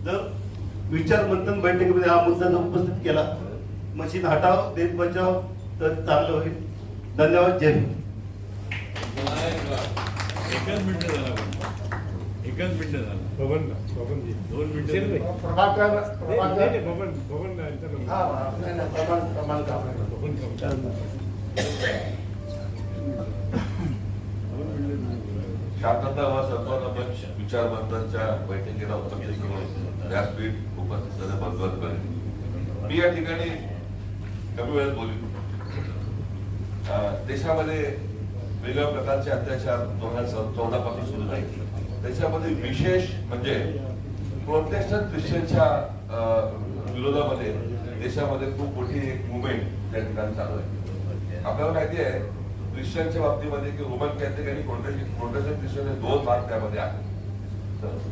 जर विचार मंथन बैठकीमध्ये हा मुद्दा जर उपस्थित केला, मशीन हटाव देश बचाव, तर चांगलं होईल. धन्यवाद. जय हिंद. एकच मिनिट झाला, एकच मिनिट झाला. बबन 2 मिनिट. प्रभाकर शांतता व संपन्न मंच विचार मंथनच्या बैठकीला उपस्थित करून व्यासपीठ उपस्थित झाले बंदवत करेल. मी या ठिकाणी कमी वेळेत बोलतो. देशामध्ये वेगवेगळ्या प्रकारचे अत्याचार 2014 पासून सुरू झाले. त्याच्यामध्ये विशेष म्हणजे प्रोटेस्टंट ख्रिश्चनच्या विरोधामध्ये देशामध्ये खूप मोठी एक मुवमेंट त्या ठिकाणी चालू आहे. आपल्याला माहिती आहे ख्रिश्चनच्या बाबतीमध्ये की रोमन कॅथलिक आणि प्रोटेस्टंट ख्रिश्चन हे 2 भाग त्यामध्ये आहेत.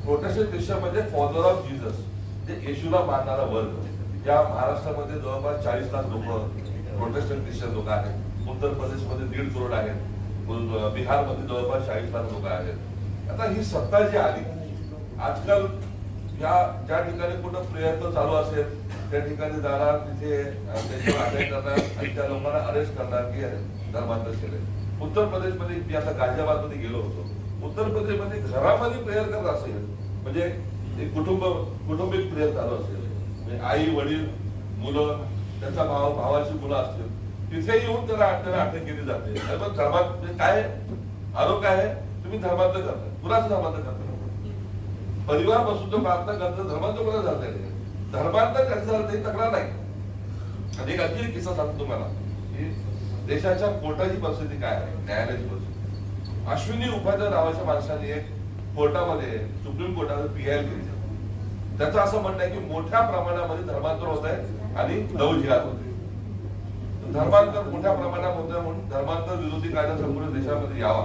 प्रोटेस्टंट ख्रिश्चन म्हणजे फॉदर ऑफ जीसस, जे येशूला मानणारा वर्ग. या महाराष्ट्रामध्ये जवळपास 40 लाख लोक प्रोटेस्टंट ख्रिश्चन लोक आहेत. उत्तर प्रदेशमध्ये 1.5 करोड आहेत. बिहारमध्ये जवळपास 40 लाख लोक आहेत. आता ही सत्ता जी आली, आजकाल या ज्या ठिकाणी कुठं प्रयत्न चालू असेल त्या ठिकाणी जाणार, तिथे त्यांच्यावर अटॅक करणार आणि त्या लोकांना अरेस्ट करणार की धर्मांतर केले. उत्तर प्रदेशमध्ये मी आता गाझियाबाद मध्ये गेलो होतो. उत्तर प्रदेशमध्ये घरामध्ये प्रेयर करत असेल म्हणजे एक कुटुंबिक प्रेयर चालू असेल, म्हणजे आई वडील मुलं त्यांचा भावाची मुलं असतील, तिथे येऊन त्याला अटक केली जाते. धर्मात काय आरोप काय आहे? तुम्ही धर्मांतर करताय. कुणाचं धर्मांतर करताय? परिवार बसून जो प्रार्थना करतो धर्मांतर कोणा झालंय? धर्मांतर कसं झालं ते तक्रार नाही. आणि एक आणखी एक किस्सा सांगतो तुम्हाला की देशाच्या कोर्टाची परिस्थिती काय आहे, न्यायालयाची परिस्थिती. अश्विनी उपाध्याय नावाच्या माणसाने एक कोर्टामध्ये सुप्रीम कोर्टामध्ये PIL केली. त्याचं असं म्हणणं आहे की मोठ्या प्रमाणामध्ये धर्मांतर होत आहे आणि लव जिहाद होते. धर्मांतर मोठ्या प्रमाणात होत आहे म्हणून धर्मांतर विरोधी कायदा संपूर्ण देशामध्ये यावा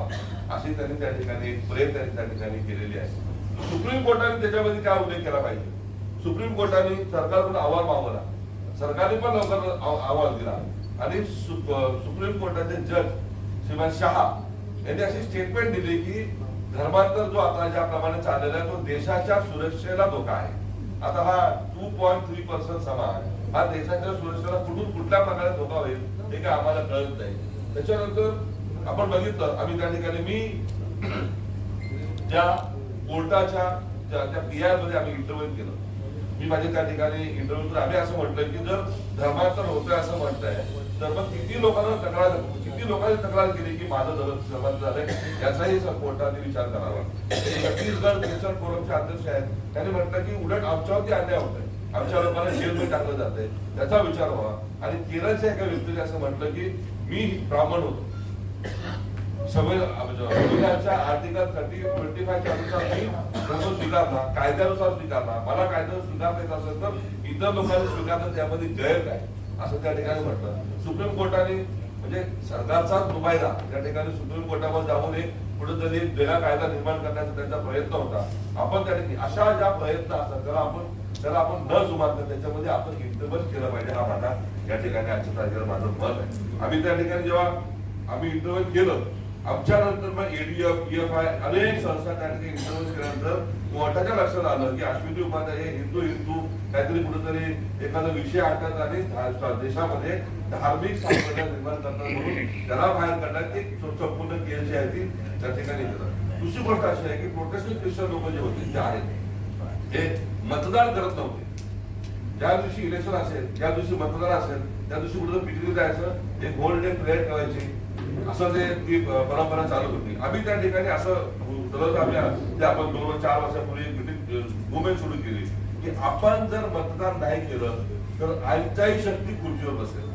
अशी त्यांनी त्या ठिकाणी प्रयत्न त्या ठिकाणी केलेली आहे. सुप्रीम कोर्टाने त्याच्यामध्ये काय उल्लेख केला पाहिजे? सुप्रीम कोर्टाने सरकारकडून अहवाल मागवला, सरकारने पण लवकर अहवाल दिला आणि सुप्रीम कोर्टाचे जज श्रीमान शहा यांनी अशी स्टेटमेंट दिली की धर्मांतर जो आता ज्याप्रमाणे चाललेला आहे तो देशाच्या सुरक्षेला धोका आहे. आता हा 2.3% समाज हा देशाच्या सुरक्षेला कुठल्या प्रकारे धोका होईल हे काय आम्हाला कळत नाही. त्याच्यानंतर आपण बघितलं, आम्ही त्या ठिकाणी मी ज्या कोर्टाच्या त्या PIL मध्ये आम्ही इंटरव्ह्यू केलं. मी माझ्या त्या ठिकाणी इंटरव्ह्यू आम्ही असं म्हटलं की जर धर्मांतर होतोय असं म्हणताय तर मग किती लोकांनी तक्रार केली की माझं धर्मांतर झालंय, याचाही कोर्टाने विचार करावा. छत्तीसगड ख्रिश्चन फोरमचे अध्यक्ष आहेत, त्यांनी म्हटलं की उलट आमच्यावरती अन्याय होतोय, आमच्या लोकांना जेलमध्ये टाकलं जातंय, त्याचा विचार व्हावा. आणि केरळच्या एका व्यक्तीने असं म्हटलं की मी ब्राह्मण होतो, संविधानाच्या आर्टिकल 30-25 च्या अनुसार मी धर्म स्वीकारला, कायद्यानुसार स्वीकारला, मला कायद्यानुसार स्वीकारता येत असेल तर इतर लोकांनी स्वीकारलं त्यामध्ये गैर काय असं त्या ठिकाणी म्हटलं. सुप्रीम कोर्टाने म्हणजे सरकारचाच नुमायंदा त्या ठिकाणी सुप्रीम कोर्टामध्ये जाऊन एक कुठेतरी वेगळा कायदा निर्माण करण्याचा त्यांचा प्रयत्न होता. आपण त्या ठिकाणी अशा ज्या प्रयत्न असतात त्याला आपण न जुमानता त्याच्यामध्ये आपण इंटरव्ह्यू केलं पाहिजे. हा माझा या ठिकाणी आजच्या तारखेला माझं मत आहे. आम्ही त्या ठिकाणी जेव्हा आम्ही इंटरव्ह्यू केलं, आमच्या नंतर मग ADF, EFI अनेक संस्था त्या ठिकाणी इंटरव्ह्यू केल्यानंतर कोर्टाच्या लक्षात आलं की अश्विनी उपाध्याय हे हिंदू काहीतरी कुठेतरी एखादा विषय आणतात आणि देशामध्ये धार्मिक संघटना निर्माण करतात म्हणून त्याला बाहेर करण्यात एक संपूर्ण केस जी आहे ती त्या ठिकाणी येतात. दुसरी गोष्ट अशी आहे की प्रोटेस्टंट ख्रिश्चन लोक जे होते जे आहेत ते मतदान करत नव्हते. ज्या दिवशी इलेक्शन असेल, ज्या दिवशी मतदान असेल त्या दिवशी कुठं पिटली जायचं, एक होल डे प्रेयर करायची, असं ते ती परंपरा चालू होती. आम्ही त्या ठिकाणी असं आम्ही आपण 2-4 वर्षापूर्वी मुवमेंट सुरू केली की आपण जर मतदान नाही केलं तर 81 शक्ती खुर्चीवर बसेल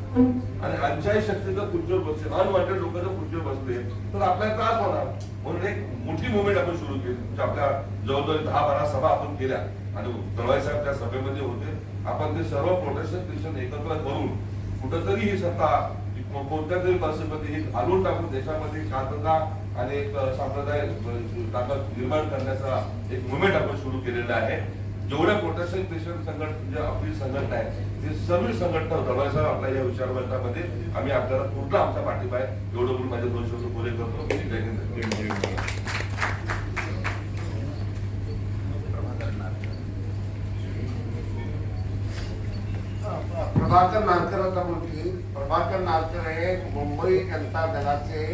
आणि 81 शक्ती जर खुर्चीवर बसले, अनवॉन्टेड लोक जर खुर्चीवर बसले तर आपल्याला त्रास होणार. म्हणून एक मोठी मुवमेंट आपण सुरू केली. म्हणजे आपल्या जवळजवळ 10-12 सभा आपण केल्या आणि तळवाई साहेब त्या सभेमध्ये होते. आपण ते सर्व प्रोटेस्टंट ख्रिश्चन एकत्र करून कुठंतरी ही सत्ता कोणत्या तरी परिस्थितीमध्ये घालून टाकून देशामध्ये शांतता आणि एक संप्रदाय ताकद निर्माण करण्याचा एक मुवमेंट आपण सुरू केलेला आहे. जेवढ्या प्रोटेस्टंट ख्रिश्चन संघटना आपली संघटना आहे ती सर्व संघटना दरवाजा आपल्या या विचारवंतामध्ये आम्ही आपल्याला पूर्ण आमचा पाठिंबा आहे. एवढं बोलून माझे 2 शब्द पुरे करतो. जय हिंद. प्रभाकर नारकरांचा मुलगी प्रभाकर नारकर हे मुंबई जनता दलाचे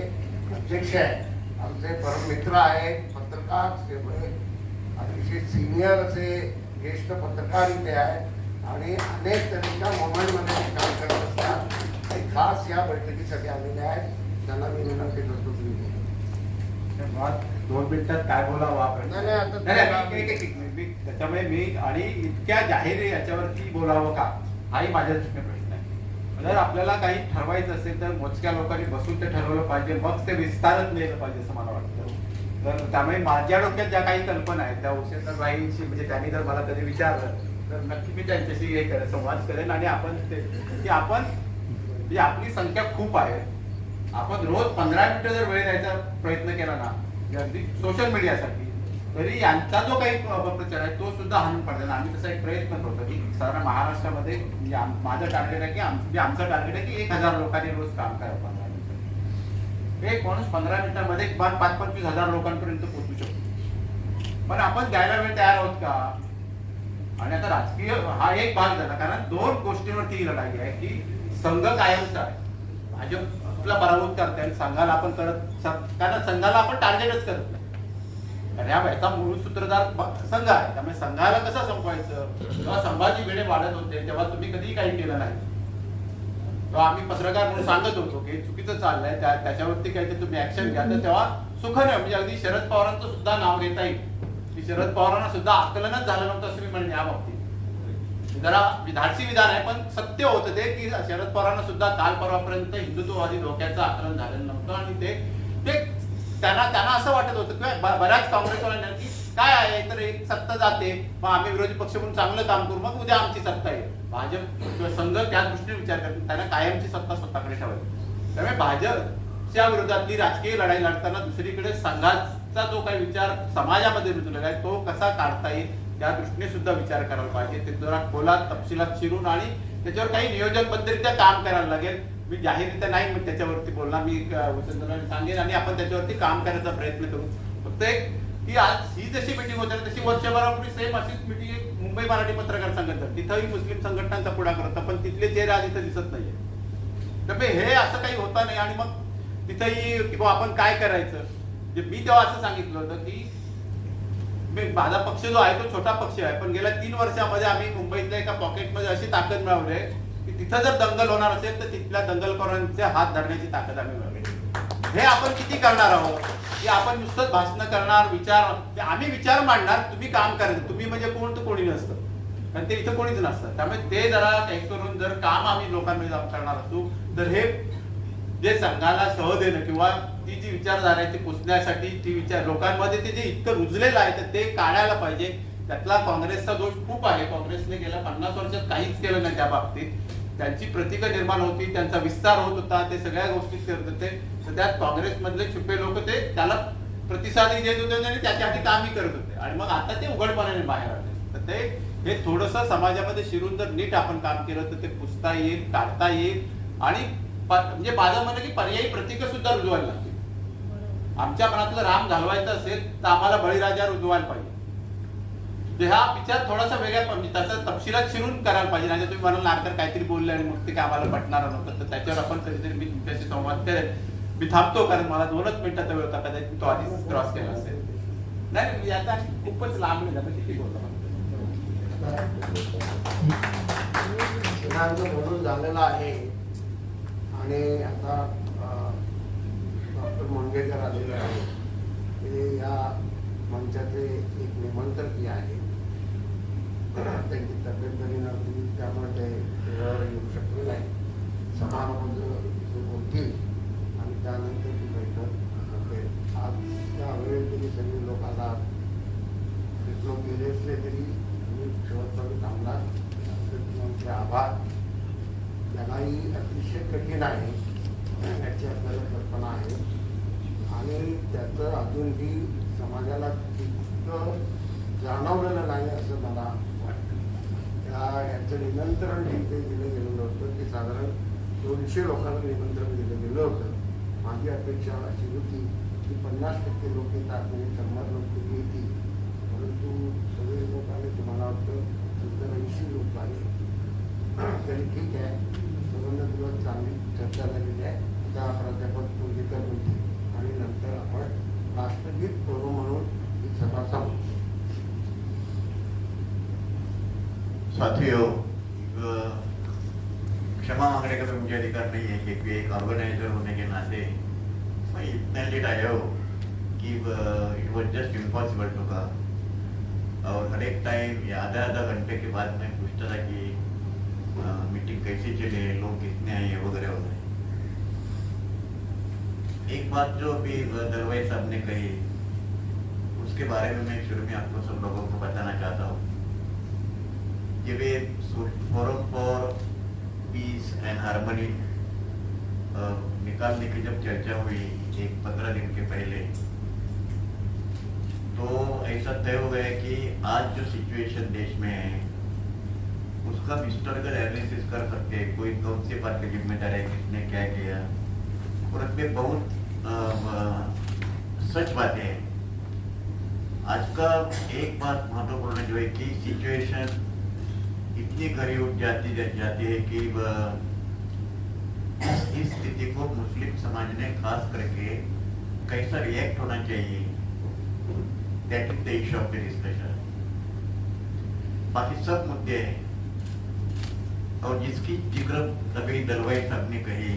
अध्यक्ष आहेत, आमचे परम मित्र आहेत, पत्रकार अतिशय सिनियर असे ज्येष्ठ पत्रकार इथे आहेत आणि अनेक तऱ्हेच्या मोमेंटमध्ये ते काम करत असतात आणि खास या बैठकीसाठी आलेले आहेत. त्यांना मी विनंती करतो तुम्ही 2 मिनिटात काय बोलावं आपण? नाही, नाही, आता नाही, त्याच्यामुळे मी आणि इतक्या जाहीर याच्यावरती बोलावं का हाही माझ्या दृष्टीने प्रश्न आहे. जर आपल्याला काही ठरवायचं असेल तर मोजक्या लोकांनी बसून ते ठरवलं पाहिजे, मग ते विस्तारत नेलं पाहिजे असं मला वाटतं. तर त्यामुळे माझ्या डोक्यात ज्या काही कल्पना आहेत त्या उशेंद्रबाईंशी म्हणजे त्यांनी जर मला कधी विचारलं तर नक्की मी त्यांच्याशी हे करेन, संवाद करेन आणि आपण की आपण म्हणजे आपली संख्या खूप आहे, आपण रोज 15 मिनिटं जर वेळ द्यायचा प्रयत्न केला ना अगदी सोशल मीडियासाठी, तरी यांचा जो काही अपप्रचार आहे तो सुद्धा हाणून पडला. आम्ही तसा एक प्रयत्न करतो की साधारण महाराष्ट्रामध्ये माझं टार्गेट आहे की आमचं टार्गेट आहे की 1000 लोकांनी रोज काम करावं 15 मिनिटं. एक माणूस 15 मिनिटांमध्ये 5-25 हजार लोकांपर्यंत पोहोचू शकतो. पण आपण द्यायला वेळ तयार आहोत का? आणि आता राजकीय हा एक भाग झाला, कारण 2 गोष्टींवरती ही लढाई आहे की संघ कायमचा आहे, भाजपला पराभूत करते आणि संघाला आपण करत, कारण संघाला आपण टार्गेटच करत नाही. कारण याचा मूळ सूत्रधार संघ आहे, त्यामुळे संघाला कसं संपवायचं. जेव्हा संभाजी भिडे वाढत होते तेव्हा तुम्ही कधीही काही केलं नाही. तेव्हा आम्ही पत्रकार म्हणून सांगत होतो की चुकीचं चाललंय, त्याच्यावरती काहीतरी तुम्ही ऍक्शन घ्या. तर तेव्हा सुख नाही, म्हणजे अगदी शरद पवारांचं सुद्धा नाव घेता येईल की शरद पवारांना सुद्धा आकलनच झालं नव्हतं असं मी म्हणेन. या बाबतीत जरा धाडसी विधान आहे पण सत्य होतं ते की शरद पवारांना सुद्धा काल परवापर्यंत हिंदुत्ववादी धोक्याचं आकलन झालेलं नव्हतं आणि ते त्यांना असं वाटत होतं किंवा बऱ्याच काँग्रेसवाल्यांना की काय आहे तर एक सत्ता जाते मग आम्ही विरोधी पक्ष म्हणून चांगलं काम करू मग उद्या आमची सत्ता येईल. भाजप किंवा संघ त्या दृष्टीने विचार करतात, त्यांना कायमची सत्ता स्वतःकडे ठेवायची. त्यामुळे भाजपच्या विरोधातली राजकीय लढाई लढताना दुसरीकडे संघाचा जो काही विचार समाजामध्ये रुजलेला आहे तो कसा काढता येईल त्या दृष्टीने सुद्धा विचार करायला पाहिजे. ते जरा खोलात तपशिलात शिरून आणि त्याच्यावर काही नियोजनबद्धरित्या काम करायला लागेल. मी जाहीररित्या नाही मग त्याच्यावरती बोलणार, मी वसंतराव सांगेन आणि आपण त्याच्यावरती काम करायचा प्रयत्न करू. फक्त एक की आज ही जशी मिटिंग होते तशी वर्षभरापूर्वी सेम अशीच मिटिंग एक मुंबई मराठी पत्रकार संघटना, तिथंही मुस्लिम संघटनांचा पुढाकार होता पण तिथले चेहरे आज इथं दिसत नाहीये. त्यामुळे हे असं काही होता नाही आणि मग तिथंही किंवा आपण काय करायचं. मी तेव्हा असं सांगितलं होतं की माझा पक्ष जो आहे तो छोटा पक्ष आहे पण गेल्या 3 वर्षामध्ये आम्ही मुंबईतल्या एका पॉकेटमध्ये अशी ताकद मिळवली आहे की तिथं जर दंगल होणार असेल तर तिथल्या दंगलखोरांचे हात धरण्याची ताकद आम्ही मिळवली. हे आपण किती करणार आहोत की आपण नुसतंच भाषण करणार, विचार आम्ही विचार मांडणार, तुम्ही काम करायचं. तुम्ही म्हणजे कोण तर कोणी नसतं कारण ते इथं कोणीच नसतं. त्यामुळे ते जरा काही करून जर काम आम्ही लोकांमध्ये जाऊन करणार असू तर हे जे संघाला शह देणं किंवा ती जी विचारधारा आहे ती पुसण्यासाठी ती विचार लोकांमध्ये ते जे इतकं रुजलेलं आहे तर ते काढायला पाहिजे. त्यातला काँग्रेसचा दोष खूप आहे. काँग्रेसने गेल्या 50 वर्षात काहीच केलं नाही त्या बाबतीत. त्यांची प्रतीक निर्माण होती, त्यांचा विस्तार होत होता, ते सगळ्या गोष्टी करत होते. तर त्यात काँग्रेसमधले छुपे लोक ते त्याला प्रतिसादही देत होते आणि त्याच्यासाठी कामही करत होते आणि मग आता ते उघडपणाने बाहेर आले. तर ते हे थोडंसं समाजामध्ये शिरून जर नीट आपण काम केलं तर ते पुसता येईल, काढता येईल आणि म्हणजे माझं म्हणणं की पर्यायी प्रतीक सुद्धा रुजवायला लागतील. आमच्या मनातलं राम घालवायचं असेल तर आम्हाला बळीराजा रुजवायला पाहिजे. हा विचार थोडासा वेगळा म्हणजे त्याचा तपशिलात शिरून करायला पाहिजे. नाही तुम्ही म्हणाल नारकर काहीतरी बोलले आणि मग ते काय आम्हाला पटणार नव्हतं तर त्याच्यावर आपण कधीतरी मी तुमच्याशी संवाद करेन. मी थांबतो कारण मला 2च मिनिटाचा वेळ होता, कदाचित तो आधीच क्रॉस केला असेल. नाही आता खूपच लांब नाही जातं, किती बोलतो बोलून झालेला आहे आणि आता डॉक्टर मुंगेकर आलेले आहे. ते या मंचाचे एक निमंत्रक आहे. त्यांची तब्येत बरी नव्हती त्यामुळे ते येऊ शकले नाही. समारोह बोलतील आणि त्यानंतर ती बैठक होते. आज त्या वेळेत तरी सगळे लोक आला लोक गेले असले तरी मी शेवटपर्यंत थांबला. तुमचे आभार. त्यांनाही अतिशय कठीण आहे याची आपल्याला कल्पना आहे आणि त्याचं अजूनही समाजाला तितकं जाणवलेलं नाही असं मला वाटतं. याचं निमंत्रण जिथे दिलं गेलेलं होतं ते साधारण 200 लोकांना निमंत्रण दिलं गेलं होतं. माझी अपेक्षा अशी होती की 50% लोक येतात म्हणजे 100 लोक येतील परंतु सगळे लोक आले. तुम्हाला वाटतं 70-80 लोक आले. तरी ठीक आहे, संबंध दिवस चांगली चर्चा झालेली आहे. आता प्राध्यापक मुंजीकर बोलतील आणि नंतर आपण राष्ट्रगीत करू म्हणून ही सभा संपू. साथियों, क्षमा मांगने का तो मुझे अधिकार नहीं है क्योंकि एक ऑर्गेनाइजर होने के नाते मैं इतना लेट आया हूँ कि it was just impossible to come. और हर एक टाइम या आधा घंटे के बाद मैं पूछता था कि मीटिंग कैसी चले, लोग कितने आए वगैरह वगैरह. एक बात जो अभी दलवाई साहब ने कही उसके बारे में मैं शुरू में आपको सब लोगों को बताना चाहता हूँ. ये वे forum for peace and harmony निकालने की जब चर्चा हुई एक 15 दिन के पहले, तो ऐसा तय हो गया कि आज जो सिचुएशन देश में है उसका हिस्टोरिकल एनालिसिस कर सकते हैं. कोई कौन सी बात की जिम्मेदार है, किसने क्या किया, और उसमें बहुत सच बातें हैं. आज का एक बात महत्वपूर्ण जो है कि सिचुएशन इतनी घड़ी उठ जाती है कि इस स्थिति को मुस्लिम समाज ने खास करके कैसा रिएक्ट होना चाहिए, that is the issue of the discussion. बाकी सब मुद्दे हैं और जिसकी जिक्र तभी दलवाई साहब ने कही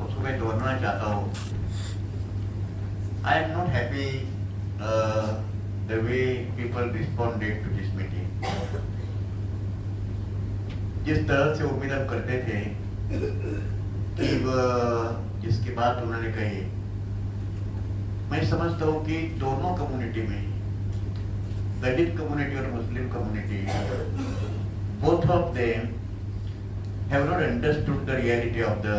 उसको मैं दोहराना चाहता हूँ. I am not happy the way people responded to this meeting. जिस तरह से उम्मीद हम करते थे कि जिसकी बात उन्होंने कही, मैं समझता हूँ कि दोनों कम्युनिटी में, दलित कम्युनिटी और Muslim community, both of them have not understood the reality of the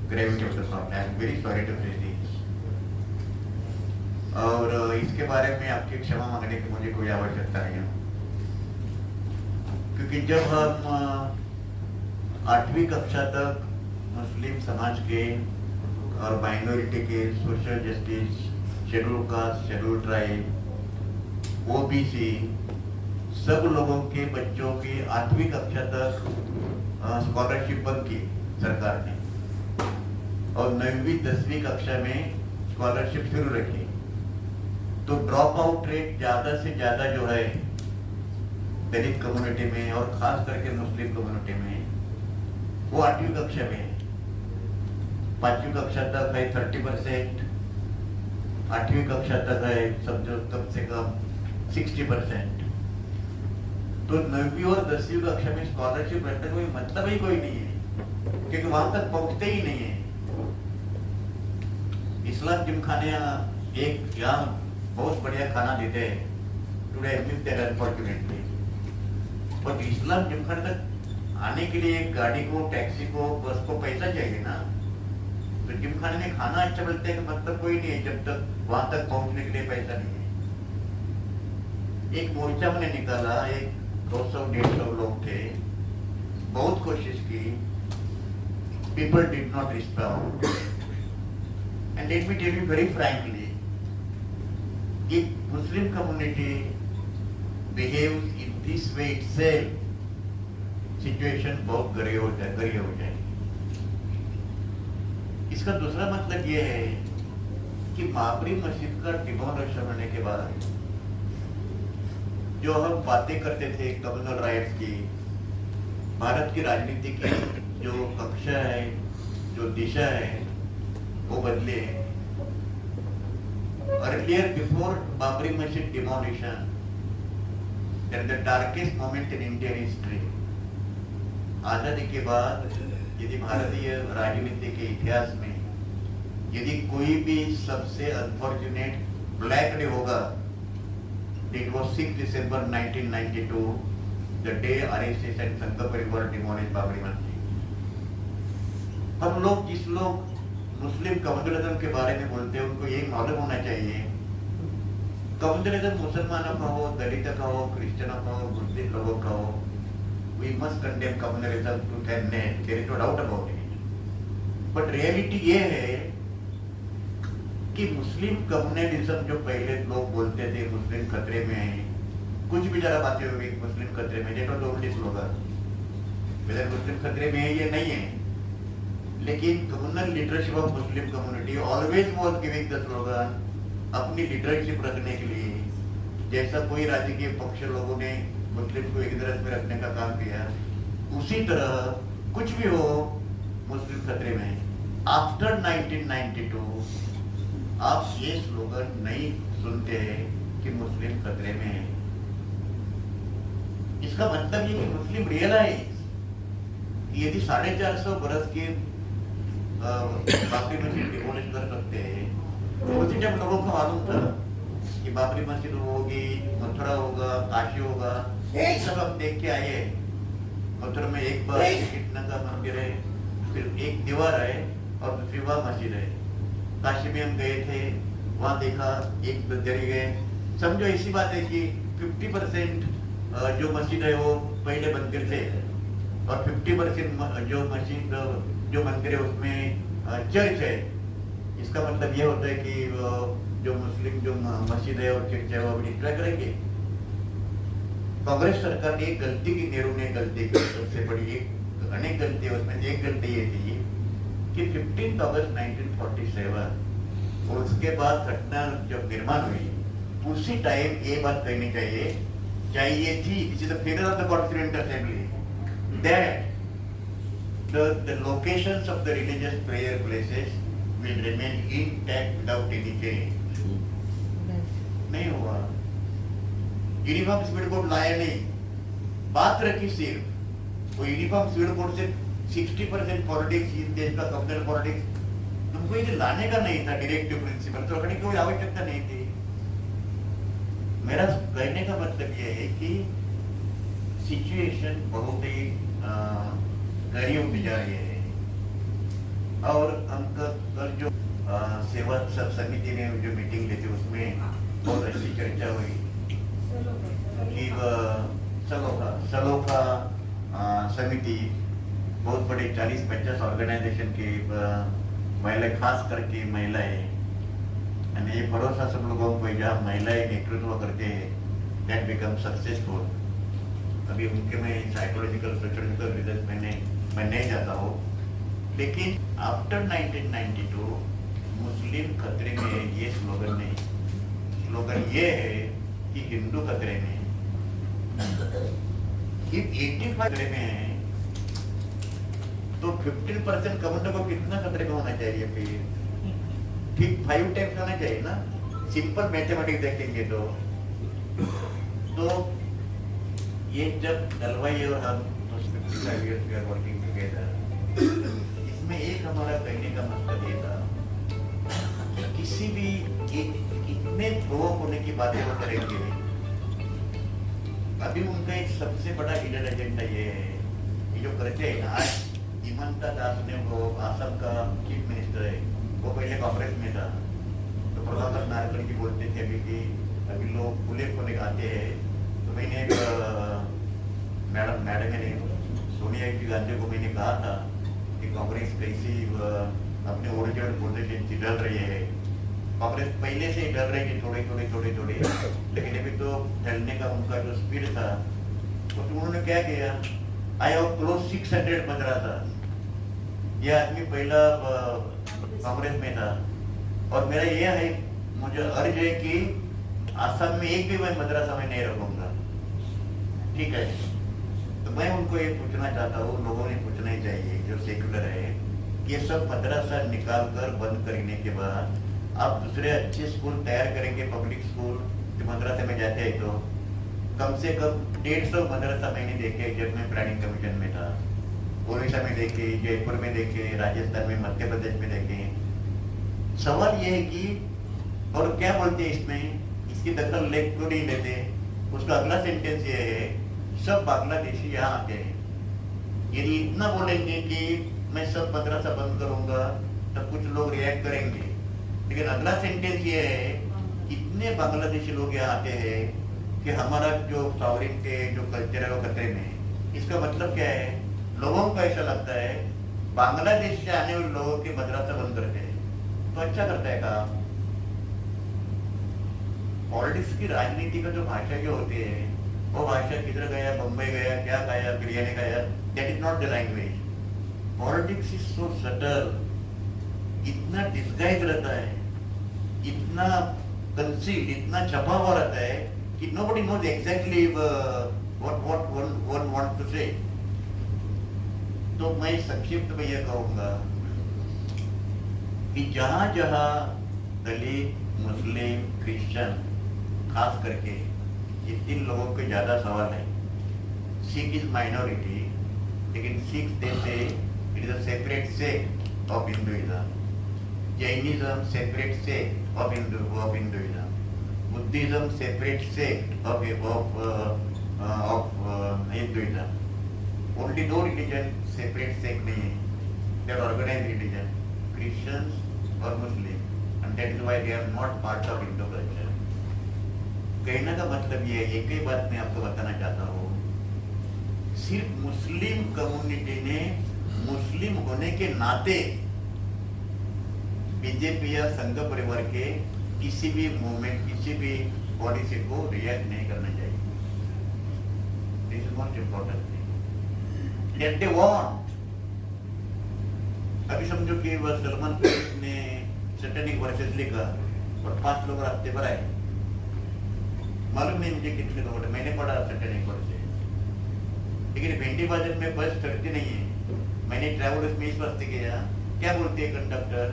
gravity of the problem. I am very sorry to say this. और इसके बारे में आपकी क्षमा मांगने की मुझे कोई आवश्यकता नहीं है, क्योंकि जब हम 8वीं कक्षा तक मुस्लिम समाज के और माइनॉरिटी के social justice, schedule caste, schedule tribe, OBC सब लोगों के बच्चों की 8वीं कक्षा तक स्कॉलरशिप बंद की सरकार ने और 9वीं 10वीं कक्षा में स्कॉलरशिप शुरू रखी. तो ड्रॉप आउट रेट ज्यादा से ज्यादा जो है दलित कम्युनिटी में और खास करके मुस्लिम कम्युनिटी में वो 8वीं कक्षा में है. 5वीं कक्षा तक है 30%, 8वीं कक्षा तक है समझो कम से कम 60%. तो 9वीं और 10वीं कक्षा में स्कॉलरशिप रखने का कोई मतलब ही कोई नहीं है, क्योंकि वहां तक पहुंचते ही नहीं है. इस्लाम जिमखाने एक यहाँ बहुत बढ़िया खाना देते हैं, today I miss that unfortunately. But Islam जिमखाने तक आने के लिए एक गाड़ी को, टैक्सी को, बस को पैसा चाहिए ना. तो जिमखाने में खाना अच्छा मिलता है का मतलब कोई नहीं है जब तक वहां तक पहुंचने के लिए पैसा नहीं है. एक मोर्चा मैंने निकाला, एक 200-150 लोग थे, बहुत कोशिश की, people did not respond. And let me tell you very frankly, if Muslim community behaves in this way itself, situation बहुत गरीब हो जाए. इसका दूसरा मतलब ये है कि बाबरी मस्जिद का डिमोलिशन होने के बाद जो हम बातें करते थे कम्युनल राइट्स की, भारत की राजनीति की जो कक्षा है, जो दिशा है, वो बदले. Earlier, before Babri Masjid demolition, that the darkest moment in Indian history. आजादी के बाद यदि भारतीय राजनीति के इतिहास में यदि कोई भी सबसे अनफॉर्चुनेट ब्लैक डे होगा, it was 6 December 1992, the day RSS and संघ परिवार demolished बाबरी मस्जिद. हम लोग जिस लोग मुस्लिम कम्युनलिज्म के बारे में बोलते हैं उनको ये मालूम होना चाहिए, कम्युनलिज्म मुसलमानों का हो, दलित का हो, क्रिश्चियनों का हो, मुस्लिम लोगों का हो, we must condemn communalism to their name, there is no doubt about it. But reality ये है कि मुस्लिम कम्युनलिज्म जो पहले लोग बोलते थे मुस्लिम खतरे में है, कुछ भी जरा बातें हुई मुस्लिम खतरे में, देखो तो उल्टी स्लोगन. वेदर मुस्लिम खतरे में है ये नहीं है, लेकिन communal leadership of Muslim community always was giving the slogan अपनी लीडरशिप रखने के लिए, जैसा कोई राजकीय पक्ष लोगों ने मुस्लिम को एक तरह में रखने का काम किया, उसी तरह कुछ भी हो मुस्लिम खतरे में। आफ्टर 1992 आप ये स्लोगन नहीं सुनते कि मुस्लिम खतरे में है। इसका मतलब ये कि मुस्लिम रियलाइज कि यदि 450 बरस के बाबरी मस्जिद डिमोलिश कर सकते हैं, तो उसी टाइम लोगों को मालूम था कि बाबरी मस्जिद होगी, मथुरा होगा, काशी होगा, ये सब हम देख के आए। मथुरा में एक बार कृष्ण का मंदिर है, फिर एक दीवार है और दूसरी वहाँ मस्जिद है। काशी में हम गए थे, वहाँ देखा एक दरी गए। समझो ऐसी बात है कि 50% जो मस्जिद है वो पहले मंदिर थे और 50% जो मस्जिद जो मंदिर है उसमें चर्च है। इसका मतलब ये होता है कि जो मुस्लिम जो मस्जिद है और चर्च है वो अभी डिस्ट्रॉय करेंगे। कांग्रेस सरकार ने एक गलती की, नेहरू ने गलती की, सबसे बड़ी एक अनेक गलती है, उसमें एक गलती ये थी कि 15 अगस्त 1947 और उसके बाद घटना जब निर्माण हुई उसी टाइम ये बात कहनी चाहिए थी, this is the failure of the constituent assembly, that the locations of the religious prayer places will remain intact without any change. नहीं हुआ, यूनिफॉर्म सिविल कोड लाया नहीं, बात रखी सिर्फ वो यूनिफॉर्म सिविल कोड से 60% पॉलिटिक्स, इस देश का कम्युनल पॉलिटिक्स, तुमको ये लाने का नहीं था डायरेक्टिव प्रिंसिपल, तो रखने की कोई आवश्यकता नहीं थी। मेरा कहने का मतलब ये है कि सिचुएशन बहुत ही गरीब जा रही है और हमका कल जो सेवा सब समिति ने जो मीटिंग ली थी उसमें बहुत अच्छी चर्चा हुई कि सलोखा समिति बहुत बड़े 40-50 ऑर्गेनाइजेशन की महिलाएं, खास करके महिलाएं, यानी ये भरोसा सब लोगों को जहाँ महिलाएं नेतृत्व करते हैं दैट बिकम सक्सेसफुल। अभी उनके में साइकोलॉजिकल सोशोलॉजिकल रिजल्ट मैं नहीं जाता हूँ, लेकिन आफ्टर 1992 मुस्लिम खतरे में ये स्लोगन नहीं, स्लोगन ये है कि हिंदू खतरे में, कि 85 खतरे में है तो 15% कम्युनिटी को कितना खतरे में होना चाहिए? फिर ठीक 5 टाइम्स होना चाहिए ना। सिंपल मैथमेटिक्स देखेंगे तो ये जब दलवाई और हम 55 years we are working together, इसमें एक हमारा कहने का मकसद ये था किसी भी इतने प्रोवोक होने की बातें वो करेंगे। अभी उनका एक सबसे बड़ा हिडन एजेंडा ये है कि जो करते हैं आज हिमंता दास ने, वो आसाम का चीफ मिनिस्टर है, वो पहले कांग्रेस में था, तो प्रभाकर नारकल जी बोलते थे अभी कि अभी लोग खुले खोले आते हैं, तो मैंने मैडम ने सोनिया गांधी को मैंने कहा था कि कांग्रेस कैसी अपने ओरिजिनल पोजीशन से डर रही है। कांग्रेस पहले से डर रही थी थोड़े, लेकिन अभी तो ढलने का उनका जो स्पीड था, तो उन्होंने क्या किया, आई हैव क्लोज 600 मदरसा। ये आदमी पहला कांग्रेस में था और मेरा ये है, मुझे अर्ज है कि आसाम में एक भी मैं मदरसा में नहीं रखूंगा, ठीक है। तो मैं उनको ये पूछना चाहता हूँ, लोगों ने पूछना ही चाहिए जो सेक्युलर है, ये सब मदरसा निकाल कर बंद करने के बाद आप दूसरे अच्छे स्कूल तैयार करेंगे, पब्लिक स्कूल जो मदरसे में जाते हैं, तो कम से कम 150 मदरसा मैंने देखे जब मैं प्लानिंग कमीशन में था। ओडिशा में देखे, जयपुर में देखे, राजस्थान में, मध्य प्रदेश में देखे। सवाल ये है कि और क्या बोलते हैं इसमें, इसकी दखल ले क्यों नहीं लेते? उसका अगला सेंटेंस ये है, सब बांग्लादेशी यहाँ आते हैं। यदि इतना बोलेंगे कि मैं सब मदरसा बंद करूंगा तब कुछ लोग रिएक्ट करेंगे, लेकिन अगला सेंटेंस ये है, इतने बांग्लादेशी लोग यहाँ आते हैं कि हमारा जो सॉवरेनिटी जो कल्चर है वो खतरे में। इसका मतलब क्या है, लोगों को ऐसा लगता है बांग्लादेश से आने वाले लोगों के मदरसा बंद करते हैं, तो अच्छा करता है काम। पॉलिटिक्स की राजनीति का जो भाषा जो होती है वो भाषा किधर गया, बम्बई गया, क्या खाया, बिरयानी खाया, that is not the language. Politics is so subtle, इतना डिस्गाइज रहता है, इतना कंसील्ड, इतना छपा हुआ रहता है कि nobody knows exactly what one wants to say. तो मैं संक्षिप्त में यह कहूंगा कि जहां जहां दलित, मुस्लिम, क्रिश्चियन, खास करके ये 3 लोगों के ज्यादा सवाल है. सिख इज माइनॉरिटी, लेकिन Sikh they say it is a separate sect of Hinduism. Jainism separate sect of Hinduism. Buddhism separate sect of Hinduism. Only 2 religion separate sect नहीं है, they are organized religion, Christians और Muslim, and that is why they are not part of Hindu culture. कहने का मतलब ये है, एक ही बात मैं आपको बताना चाहता हूँ, सिर्फ मुस्लिम कम्युनिटी ने मुस्लिम होने के नाते बीजेपी या संघ परिवार के किसी भी मूवमेंट, किसी भी पॉलिसी को रिएक्ट नहीं करना चाहिए. This is most important thing that they want. अभी समझो कि वह सलमान खान ने सैटेनिक वर्सेस लिखा और 5 लोग रास्ते पर आए. मालूम नहीं मुझे कितने लोग, मैंने पढ़ा सैटेनिक वर्सेस, लेकिन भिंडी बाजार में बस चढ़ती नहीं है. मैंने ट्रैवलर्स में इस वास्ते किया, क्या बोलते हैं कंडक्टर,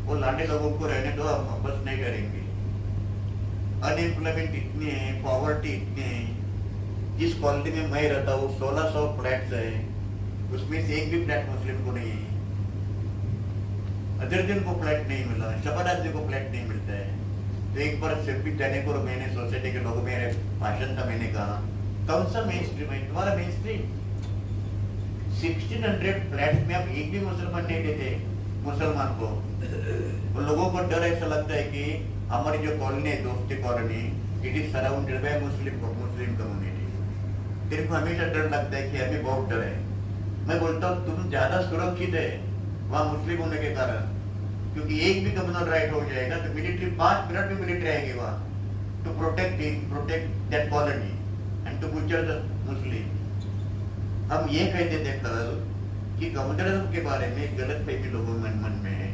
वो लांडे लोगों को रहने दो, हम बस नहीं करेंगे. अनएम्प्लॉयमेंट इतनी है, पॉवर्टी इतनी है. जिस कॉलोनी में मैं रहता हूँ 1600 फ्लैट्स है, उसमें से एक भी फ्लैट मुस्लिम को नहीं है. अदरजन को फ्लैट नहीं मिला, शबाद को फ्लैट नहीं मिलता है. तो एक बार सिर्फ भी जाने को मैंने सोसाइटी के लोगों में भाषण था, मैंने कहा कौन सा मेन स्ट्रीम है तुम्हारा? मेन स्ट्रीम 1600 फ्लैट्स में आप एक भी मुसलमान नहीं देते मुसलमान को. उन लोगों को डर ऐसा लगता है कि हमारी जो कॉलोनी है, दोस्ती colony, it is surrounded by Muslim community. तेरे को हमेशा डर लगता है कि हमें बहुत डर है. मैं बोलता हूँ तुम ज्यादा सुरक्षित है वहाँ मुस्लिम होने के कारण, क्योंकि एक भी कम्युनल राइट हो जाएगा तो मिलिट्री 5 मिनट में मिलिट्री आएगी वहाँ to protect that colony and to butcher the Muslim. हम ये कहते थे कल कि कम्युनलिज्म के बारे में गलत फहमी लोगों में मन में है.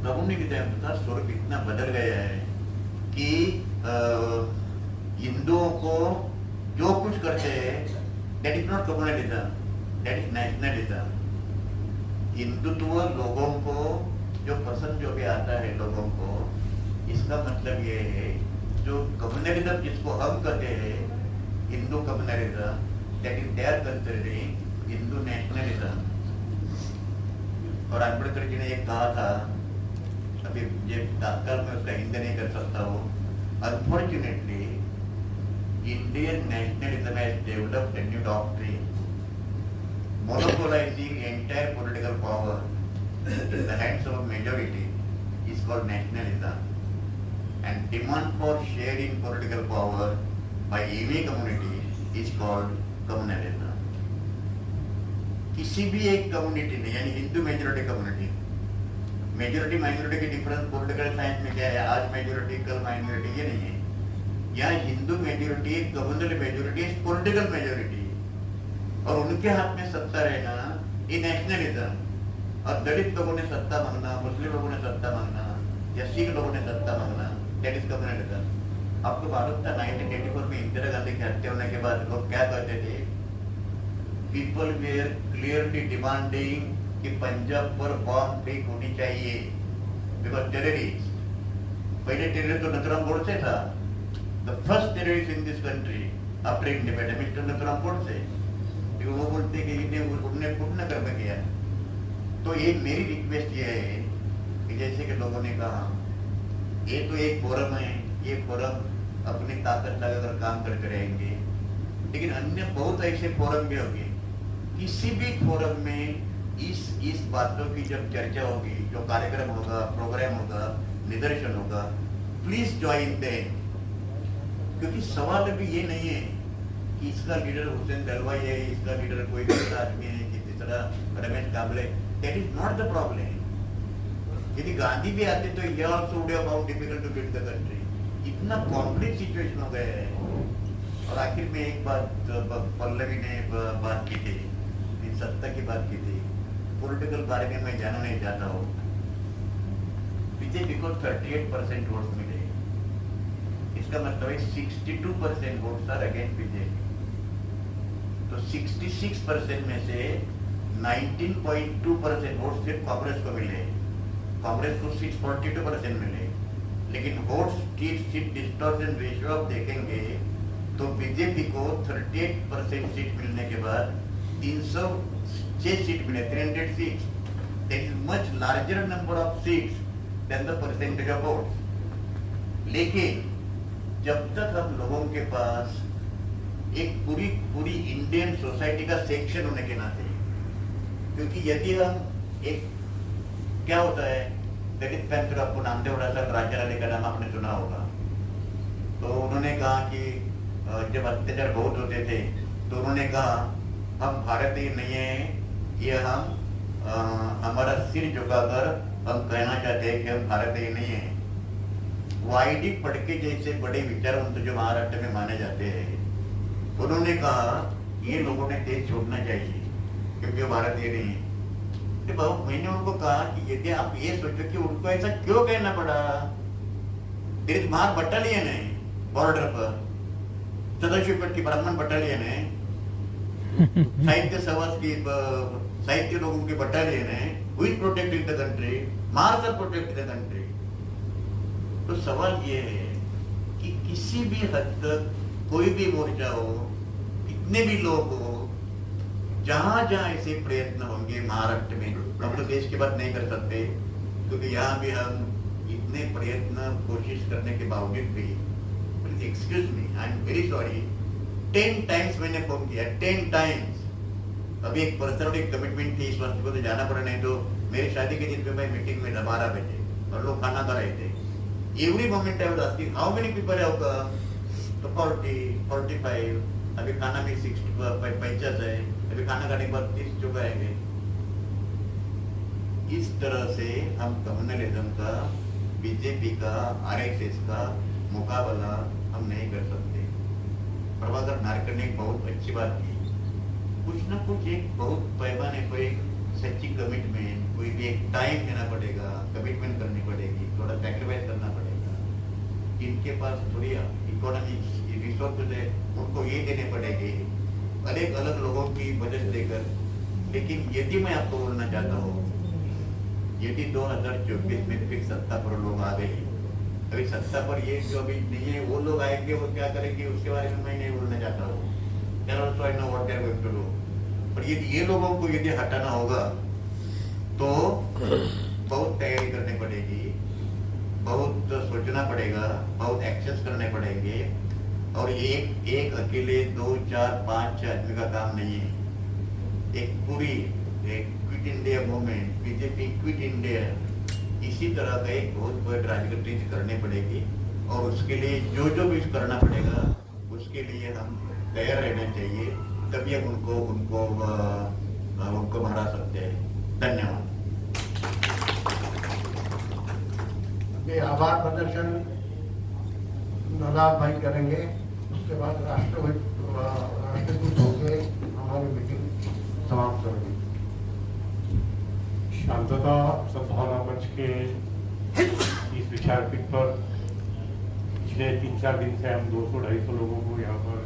कम्युनिटी का स्वरूप इतना बदल गया है कि हिंदुओं को जो कुछ करते हैं that is not communalism, that is nationalism. Hindutva लोगों को जो पसंद जो भी आता है लोगों को, इसका मतलब ये है जो कम्युनलिज्म जिसको हम कहते हैं Hindu communalism, that is they are considering Hindu nationalism. और अम्बेडकर जी ने एक कहा था, अभी ये तात्काल में उसका हिंदी नहीं कर सकता हूँ, unfortunately Indian nationalism has developed a new doctrine monopolizing entire political power in the hands of a majority is called nationalism, and demand for sharing political power by any community is called communalism. किसी भी एक community ने, यानी Hindu majority community, majority minority के difference political science में क्या है, आज मेजोरिटी कल माइनॉरिटी, ये नहीं है. यहाँ Hindu majority, communal majority, political majority, और उनके हाथ में सत्ता रहना ये नेशनलिज्म. और दलित लोगों ने सत्ता मांगना, मुस्लिम लोगों ने सत्ता मांगना, या सिख लोगों ने सत्ता मांगना, दैट इज कम्युनलिज्म. आपको मालूम था 1984 में इंदिरा गांधी की हत्या होने के बाद लोग क्या कहते थे? पीपल वेयर क्लियरली डिमांडिंग कि पंजाब पर बॉम्ब फेंक होनी चाहिए, बिकॉज टेररिस्ट. पहले टेररिस्ट तो नथुराम गोडसे था, the first terrorist in this country after independence, mister Nathuram Godse. वो बोलते कि उन्होंने पुण्य कर्म किया. तो ये मेरी रिक्वेस्ट ये है कि जैसे कि लोगों ने कहा, ये तो एक फोरम है, ये फोरम अपनी ताकत लगाकर काम करते रहेंगे, लेकिन अन्य बहुत ऐसे फोरम भी होंगे. किसी भी फोरम में इस बातों की जब चर्चा होगी, जो कार्यक्रम होगा, प्रोग्राम होगा, निदर्शन होगा, प्लीज ज्वाइन देम. क्योंकि सवाल अभी ये नहीं है कि इसका लीडर हुसैन दलवाई है, इसका लीडर कोई दूसरा आदमी है, कि तीसरा Ramesh Kamble. That is not the problem. यदि गांधी भी आते तो ये also would have found difficult to build the country. इतना कॉम्प्लेक्स सिचुएशन हो गया है. और आखिर में एक बात पल्लवी ने बात की थी, सत्ता की बात की थी। पॉलिटिकल बारे में मैं जानना नहीं चाहता हूँ। बीजेपी को 38% वोट मिले, इसका मतलब है 62% वोट्स आर अगेंस्ट बीजेपी। तो 66% में से 19.2% वोट सिर्फ कांग्रेस को मिले, कांग्रेस को 42% मिले। लेकिन वोट सीट डिस्टॉर्शन रेशियो आप देखेंगे तो बीजेपी को 38% सीट मिलने के बाद 306 सीट मिले, 300 seats. That is much larger number of seats than the percentage of votes. लेकिन जब तक हम लोगों के पास एक पूरी इंडियन सोसाइटी का सेक्शन होने के नाते, क्योंकि यदि हम एक क्या होता है, दलित पैंथर, आपको नामदेव राजारानी का नाम आपने सुना होगा। तो उन्होंने कहा कि जब अत्याचार बहुत होते थे तो उन्होंने कहा हम भारतीय नहीं है, ये हम हमारा सिर झुकाकर हम कहना चाहते हैं कि हम भारतीय नहीं है। वाईडी फड़के जैसे बड़े विचारवंत जो महाराष्ट्र में माने जाते हैं, उन्होंने कहा ये लोगों ने देश छोड़ना चाहिए क्योंकि वो भारतीय नहीं है। तो बहुत मैंने उनको कहा कि यदि आप ये सोचो कि उनको ऐसा क्यों कहना पड़ा, देश महार बटालियन है बॉर्डर पर, सदाशिवपेट की ब्राह्मण बटालियन है, साहित्य समाज की साहित्य लोगों की बटालियन है, who is protecting the country, Maharashtra protect the country. तो सवाल ये है कि किसी भी हद तक कोई भी मोर्चा हो, कितने भी लोग हो, जहां जहां ऐसे प्रयत्न होंगे महाराष्ट्र में, हम तो देश की बात नहीं कर सकते क्योंकि यहाँ भी हम इतने प्रयत्न कोशिश करने के बावजूद भी, excuse me, I am very sorry, 10 times मैंने फोन किया, 10 टाइम्स। अभी एक पर्सनल एक कमिटमेंट थी, इस वक्त को तो जाना पड़ा, नहीं तो मेरी शादी के दिन पे मैं मीटिंग में 12 बजे और लोग खाना खा रहे थे। Every moment I was asking how many people have come, तो 40, 45, अभी खाना में 50 है, अभी खाना खाने के बाद 30 चुकाएंगे। इस तरह से हम कम्युनलिज्म का, बीजेपी का, आरएसएस का मुकाबला हम नहीं कर सकते। प्रभाकर नारकर ने एक बहुत अच्छी बात की, कुछ ना कुछ एक बहुत पैमाने पर एक सच्ची कमिटमेंट, कोई भी एक टाइम देना पड़ेगा, कमिटमेंट करनी पड़ेगी, थोड़ा सैक्रिफाइस करना पड़ेगा। इनके पास थोड़ी इकोनॉमिक रिसोर्सेज है, उनको ये देने पड़ेंगे अलग अलग लोगों की बजट देकर। लेकिन यदि मैं आपको बोलना चाहता हूँ, यदि 2024 में फिर सत्ता पर लोग आ गए, अभी सत्ता पर ये जो अभी नहीं है वो लोग आएंगे, वो क्या करेंगे उसके बारे में मैं नहीं बोलना चाहता हूँ। पर यदि ये लोगों को यदि हटाना होगा तो बहुत तैयारी करनी पड़ेगी, बहुत सोचना पड़ेगा, बहुत एक्शंस करने पड़ेंगे। और एक अकेले 2, 4, 5 आदमी का काम नहीं है। एक पूरी एक quit India movement, BJP quit India, इसी तरह का एक बहुत बड़ी राजनीति करनी पड़ेगी। और उसके लिए जो जो भी करना पड़ेगा उसके लिए हम तैयार रहना चाहिए, तभी हम उनको हरा सकते हैं। धन्यवाद। ये आभार प्रदर्शन नदाब भाई करेंगे, उसके बाद राष्ट्रदूत होकर हमारी मीटिंग समाप्त करेंगे। शांतता सद्भावना मंच के इस विचारपीठ पर पिछले 3-4 दिन से हम 200-250 लोगों को यहाँ पर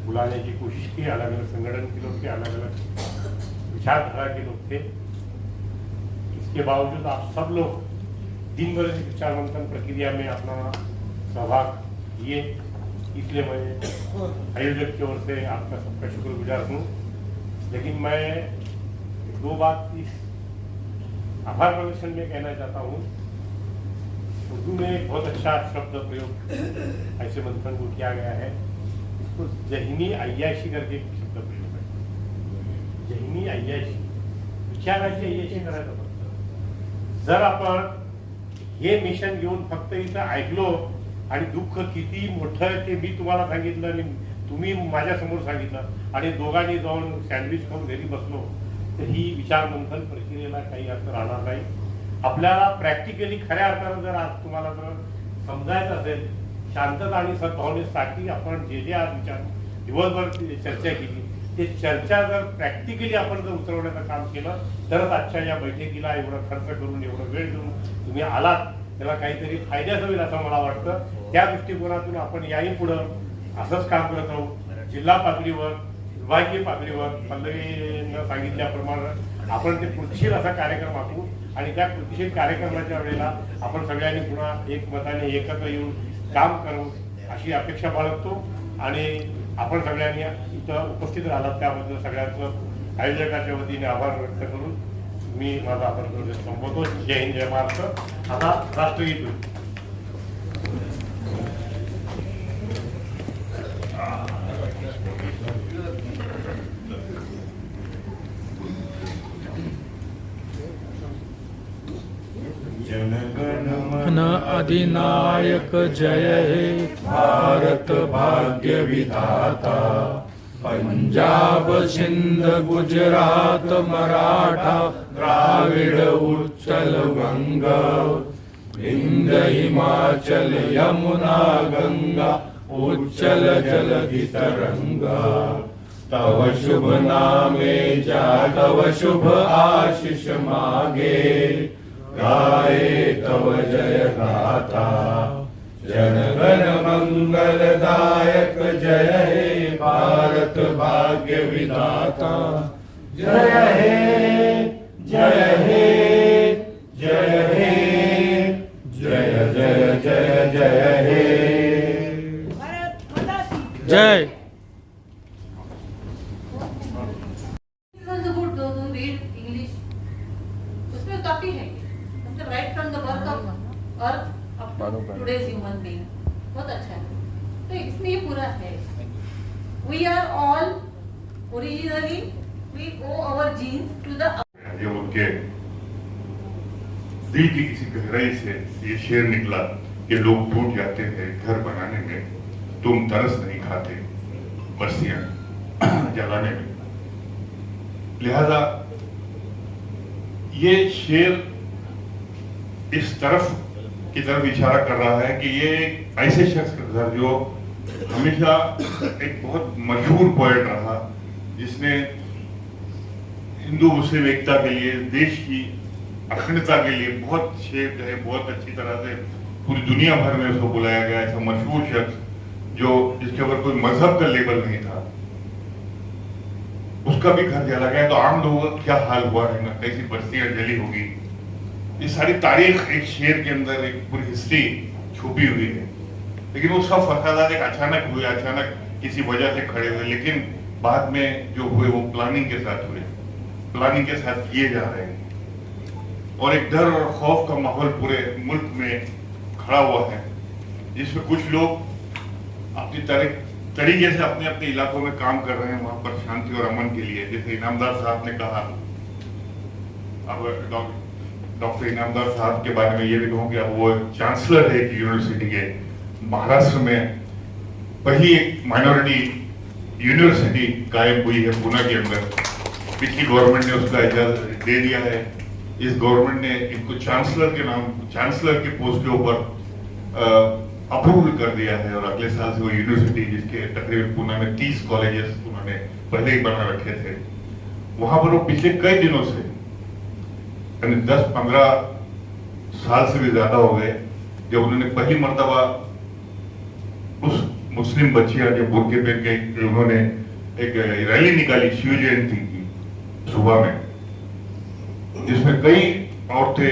बुलाने की कोशिश की। अलग अलग संगठन के लोग थे, अलग अलग विचारधारा के लोग थे। इसके बावजूद आप सब लोग दिन भर इस विचार मंथन प्रक्रिया में अपना सहभाग किए, इसलिए मैं आयोजक की ओर से आपका सबका शुक्रगुजार हूँ। लेकिन मैं 2 बात इस आभार प्रदर्शन में कहना चाहता हूँ। उर्दू में एक बहुत अच्छा शब्द प्रयोग ऐसे मंथन को किया गया है, इसको जहनी अय्याशी करके एक शब्द प्रयोग है। जहनी अय्याशी, विचाराची अय्याशी करायचं फक्त। जर आपण हे मिशन घेऊन फक्त इथं ऐकलो आणि दुःख किती मोठं ते मी तुम्हाला सांगितलं आणि तुम्ही माझ्या समोर सांगितलं आणि दोघांनी जाऊन सँडविच खाऊन घरी बसलो, तर ही विचार मंथन प्रक्रियेला काही अर्थ राहणार नाही। आपल्याला प्रॅक्टिकली खऱ्या अर्थानं जर आज तुम्हाला जर समजायचं असेल शांतता आणि सद्भावनेसाठी आपण जे जे आज विचार दिवसभर चर्चा केली ते चर्चा जर प्रॅक्टिकली आपण जर उतरवण्याचं काम केलं तरच आजच्या या बैठकीला एवढं खर्च करून एवढं वेळ देऊन तुम्ही आलात त्याला काहीतरी फायद्याचं होईल असं मला वाटतं. त्या दृष्टिकोनातून आपण याही पुढं असंच काम करत राहू. जिल्हा पातळीवर विभागीय पातळीवर पल्लवीनं सांगितल्याप्रमाणे आपण ते कृतीशील असा कार्यक्रम आखू आणि त्या कृतीशील कार्यक्रमाच्या वेळेला आपण सगळ्यांनी पुन्हा एकमताने एकत्र येऊन काम करू अशी अपेक्षा बाळगतो. आणि आपण सगळ्यांनी इथं उपस्थित राहिलात त्याबद्दल सगळ्यांचं आयोजकाच्या वतीने आभार व्यक्त करून मी माझा आभार संबोधतो. जय हिंद जय महाराष्ट्र. आता राष्ट्रगीत होईल. मन अधिनायक जय हे भारत भाग्य विधाता. पंजाब सिंध गुजरात मराठा द्राविड उत्कल गंगा. विंध्य हिमाचल यमुना गंगा उच्चल जलधि तरंगा. तव शुभ नामे जातव शुभ आशीष मागे. गाये तव जय गाथा. जनगण मंगलदायक जय हे भारत भाग्य विधाता. जय हे जय हे जय हे जय जय जय जय हे. जय. गुड रीड इंग्लिश उसमें काफी है मतलब right from the birth of earth up to today's human being बहुत अच्छा है. तो इसमें ये पूरा है. We are all originally we owe our genes to the. ये उनके दिल की किसी गहराई से ये शेर निकला कि लोग टूट जाते हैं घर बनाने में, तुम तरस नहीं खाते बस्तियां जलाने में. लिहाजा ये शेर इस तरफ इशारा कर रहा है कि ये एक ऐसे शख्स का घर जो हमेशा एक बहुत मशहूर पोएट रहा, जिसने हिंदू मुस्लिम एकता के लिए, देश की अखंडता के लिए बहुत शेर जो है बहुत अच्छी तरह से पूरी दुनिया भर में उसको बुलाया गया. ऐसा मशहूर शख्स जो जिसके ऊपर कोई मजहब का लेबल नहीं था, उसका भी घर जला गया. तो आम लोगों का क्या हाल हुआ है, कैसी बस्तियां जली होगी. ये सारी तारीख एक शेर के अंदर एक पूरी हिस्ट्री छुपी हुई है. लेकिन वो सब फसादात एक अचानक हुए, अचानक किसी वजह से खड़े हुए, लेकिन बाद में जो हुए वो प्लानिंग के साथ हुए, प्लानिंग के साथ किए जा रहे हैं. और एक डर और खौफ का माहौल पूरे मुल्क में खड़ा हुआ है, जिसमें कुछ लोग अपनी तरीके से अपने अपने इलाकों में काम कर रहे हैं वहां पर शांति और अमन के लिए. जैसे इनामदार साहब ने कहा, अब डॉक्टर इनामदार साहब के बारे में ये भी कहूँ कि अब वो चांसलर है एक यूनिवर्सिटी के. महाराष्ट्र में पहली एक माइनॉरिटी यूनिवर्सिटी कायम हुई है पुणे के अंदर. पिछली गवर्नमेंट ने उसका इजाजत दे दिया है. इस गवर्नमेंट ने इनको चांसलर के पोस्ट के ऊपर अप्रूव कर दिया है. और अगले साल से वो यूनिवर्सिटी, जिसके तकरीबन पुणे में 30 कॉलेजेस उन्होंने पहले ही बना रखे थे, वहां पर वो पिछले कई दिनों से 10-15 साल से भी ज्यादा हो गए जब उन्होंने पहली मर्तबा उस मुस्लिम बच्चियां जो बुर्के पहन के उन्होंने एक रैली निकाली शिव जयंती की सुबह में, जिसमें कई औरतें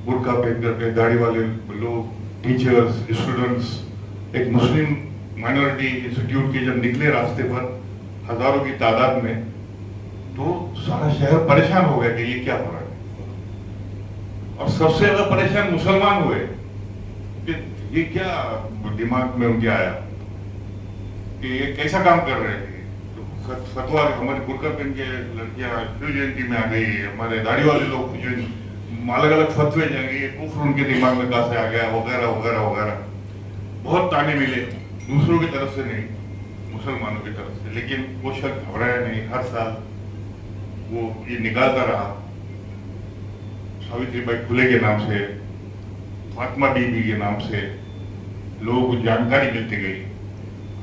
बुर्का पहन करके, दाढ़ी वाले लोग, टीचर्स, स्टूडेंट्स, एक मुस्लिम माइनॉरिटी इंस्टीट्यूट के जब निकले रास्ते पर हजारों की तादाद में, तो सारा शहर परेशान हो गया कि ये क्या हो रहा है. और सबसे ज्यादा परेशान मुसलमान हुए कि ये क्या दिमाग में उनके आया कि ये कैसा काम कर रहे थे. तो फतवा हमारे बुर्का पहन के लड़कियां शिव जयंती में आ गई, हमारे दाढ़ी वाले लोग जो अलग अलग फतवे जाएंगे, ये कुफ्र उनके दिमाग में कहां से आ गया, वगैरह वगैरह वगैरह. बहुत ताने मिले, दूसरों की तरफ से नहीं, मुसलमानों की तरफ से. लेकिन वो शख्स घबराया नहीं, हर साल वो ये निकालता रहा. सावित्रीबाई फुले के नाम से, फातिमा बीबी के नाम से, लोगों को जानकारी मिलती गई।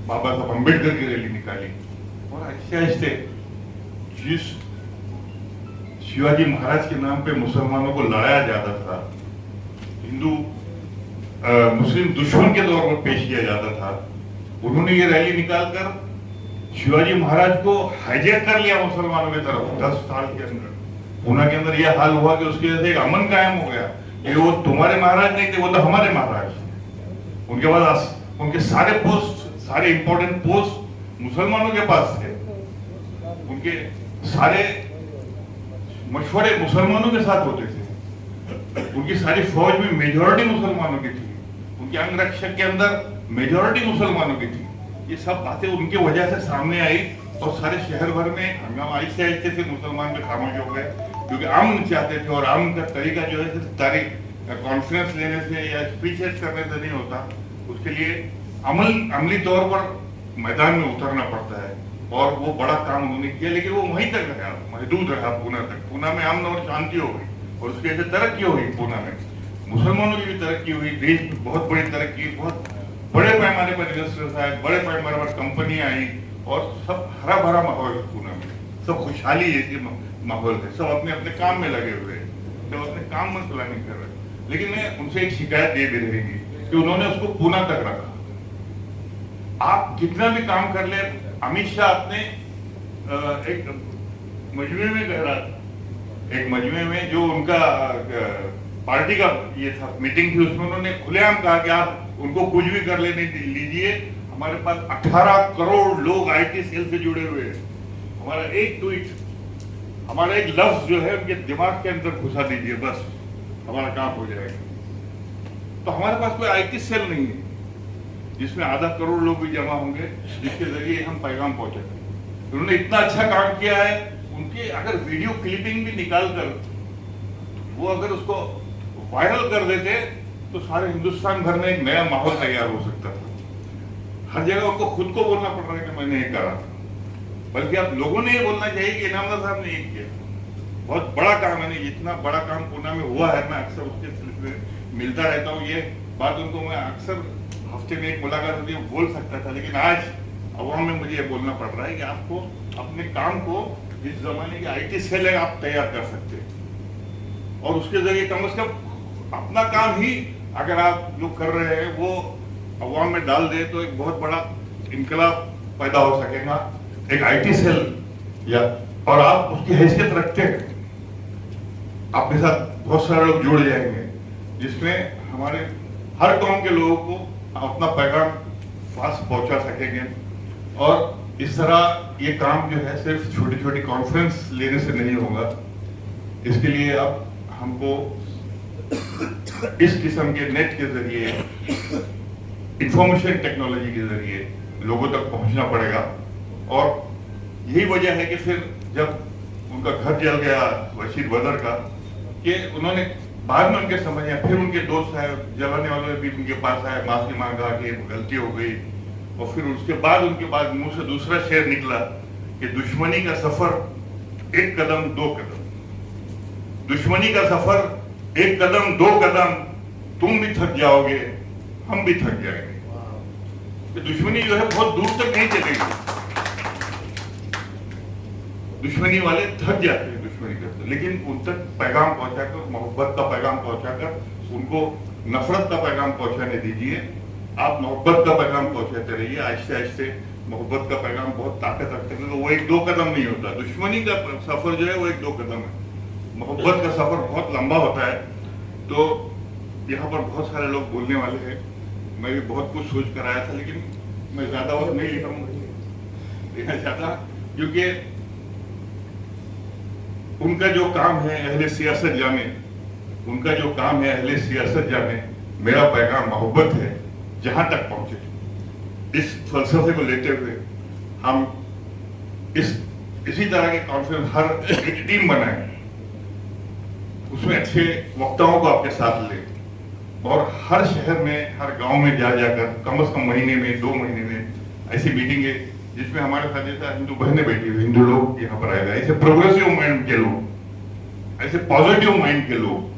बाबा साहब अम्बेडकर की रैली निकाली और ऐसे ऐसे जिस शिवाजी महाराज के नाम पे मुसलमानों को लड़ाया जाता था, हिंदू मुस्लिम दुश्मन के तौर पर पेश किया जाता था, उन्होंने ये रैली निकालकर शिवाजी महाराज को हाईजैक कर लिया मुसलमानों की तरफ। 10 साल के अंदर पूना के अंदर यह हाल हुआ कि उसकी वजह से एक अमन कायम हो गया। ये वो तुम्हारे महाराज नहीं थे, वो तो हमारे महाराज। उनके बाद उनके सारे पोस्ट, सारे इंपॉर्टेंट पोस्ट मुसलमानों के पास थे। उनके सारे मशवरे मुसलमानों के साथ होते थे। उनकी सारी फौज में मेजॉरिटी मुसलमानों की थी। उनके अंगरक्षक के अंदर मेजॉरिटी मुसलमानों की थी। ये सब बातें उनकी वजह से सामने आई और सारे शहर भर में हंगामा आहिस्ते आहिस्ते से मुसलमान पे खामोश हो गए, क्योंकि अमन चाहते थे। और अमन का तरीका जो है तारीख कॉन्फ्रेंस लेने से या स्पीचेस करने से नहीं होता, उसके लिए अमली तौर पर मैदान में उतरना पड़ता है। और वो बड़ा काम उन्होंने किया, लेकिन वो वहीं तक रहा, महदूद रहा पूना तक। पूना में अमन और शांति हो गई और उसकी वजह से तरक्की हो गई। पूना में मुसलमानों की भी तरक्की हुई, देश में बहुत बड़ी तरक्की, बहुत बड़े पैमाने पर इंडस्ट्रीज आए, बड़े पैमाने पर कंपनियां आई और सब हरा भरा माहौल है पूना में, सब खुशहाली जैसी माहौल है। सब अपने अपने काम में लगे हुए हैं, सब अपने काम में प्लानिंग कर रहे हैं। लेकिन मैं उनसे एक शिकायत ये भी रहेगी कि उन्होंने उसको पूना तक रखा। आप कितना भी काम कर ले, अमित शाह अपने एक मजमे में कह रहा था, एक मजमे में जो उनका पार्टी का ये था, मीटिंग थी, उसमें उन्होंने खुलेआम कहा कि आप उनको कुछ भी कर लेने लीजिए, हमारे पास 18 करोड़ लोग आईटी सेल से जुड़े हुए हैं। हमारा एक ट्वीट, हमारा एक लफ्ज जो है उनके दिमाग के अंदर घुसा दीजिए, बस हमारा काम हो जाएगा। तो हमारे पास कोई आईटी सेल नहीं है जिसमें आधा करोड़ लोग भी जमा होंगे, जिसके जरिए हम पैगाम पहुंचाएंगे। उन्होंने इतना अच्छा काम किया है। उनके अगर वीडियो क्लिपिंग भी निकाल कर वो अगर उसको वायरल कर देते तो सारे हिंदुस्तान भर में एक नया माहौल तैयार हो सकता था। हर जगह उनको खुद को बोलना पड़ रहा है कि मैंने ये करा, बल्कि आप लोगों ने ये बोलना चाहिए कि इनामदार साहब ने ये किया। बहुत बड़ा काम है, जितना बड़ा काम पूना में हुआ है, मैं अक्सर उसके सिलसिले में मिलता रहता हूँ। ये बात उनको मैं अक्सर हफ्ते में एक मुलाकात होती है बोल सकता था, लेकिन आज अवाम में मुझे ये बोलना पड़ रहा है कि आपको अपने काम को, जिस जमाने की आईटी सेल है, आप तैयार कर सकते हैं। और उसके जरिए कम से कम अपना काम ही अगर आप जो कर रहे हैं वो अवाम में डाल दे तो एक बहुत बड़ा इनकलाब पैदा हो सकेगा, एक आईटी सेल। या और आप उसकी हैसियत रखते हैं, आपके साथ बहुत सारे लोग जुड़ जाएंगे, जिसमें हमारे हर कौम के लोगों को अपना पैगाम फास्ट पहुंचा सकेंगे। और इस तरह ये काम जो है सिर्फ छोटी छोटी कॉन्फ्रेंस लेने से नहीं होगा। इसके लिए अब हमको इस किस्म के नेट के जरिए, इंफॉर्मेशन टेक्नोलॉजी के जरिए लोगों तक पहुंचना पड़ेगा। और यही वजह है कि फिर जब उनका घर जल गया बशीर बदर का, कि उन्होंने बाद में उनके समझ आया, फिर उनके दोस्त आए, जलाने वाले भी उनके पास आए, माफी मांगा कि गलती हो गई। और फिर उसके बाद उनके बाद मुंह से दूसरा शेर निकला कि दुश्मनी का सफर एक कदम दो कदम, दुश्मनी का सफर एक कदम दो कदम, तुम भी थक जाओगे हम भी थक जाएंगे। तो दुश्मनी जो है बहुत दूर तक नहीं चलेगी, दुश्मनी वाले थक जाते हैं दुश्मनी करते, लेकिन उन तक पैगाम पहुंचाकर, मोहब्बत का पैगाम पहुंचाकर, उनको नफरत का पैगाम पहुंचाने दीजिए। आप मोहब्बत का पैगाम पहुंचाते रहिए, आहिस्ते आहिस्ते मोहब्बत का पैगाम बहुत ताकत रखते हैं। तो वो एक दो कदम नहीं होता, दुश्मनी का सफर जो है वो एक दो कदम है, मोहब्बत का सफर बहुत लंबा होता है। तो यहाँ पर बहुत सारे लोग बोलने वाले हैं, मैं भी बहुत कुछ सोच कर आया था, लेकिन मैं ज्यादा वक्त नहीं लेना चाहता, क्योंकि उनका जो काम है अहले सियासत जाने, उनका जो काम है अहले सियासत जाने, मेरा पैगाम मोहब्बत है जहां तक पहुंचे। इस फलसफे को लेते हुए हम इसी तरह के कॉन्फ्रेंस हर एक टीम बनाए, उसमें अच्छे वक्ताओं को आपके साथ ले, और हर शहर में, हर गांव में जाकर कम से कम महीने में, 2 महीने में ऐसी मीटिंगें जिसमें हमारे साथ जैसा हिंदू बहनें बैठी हुई, हिंदू लोग यहाँ पर आएगा, ऐसे प्रोग्रेसिव माइंड के लोग, ऐसे पॉजिटिव माइंड के लोग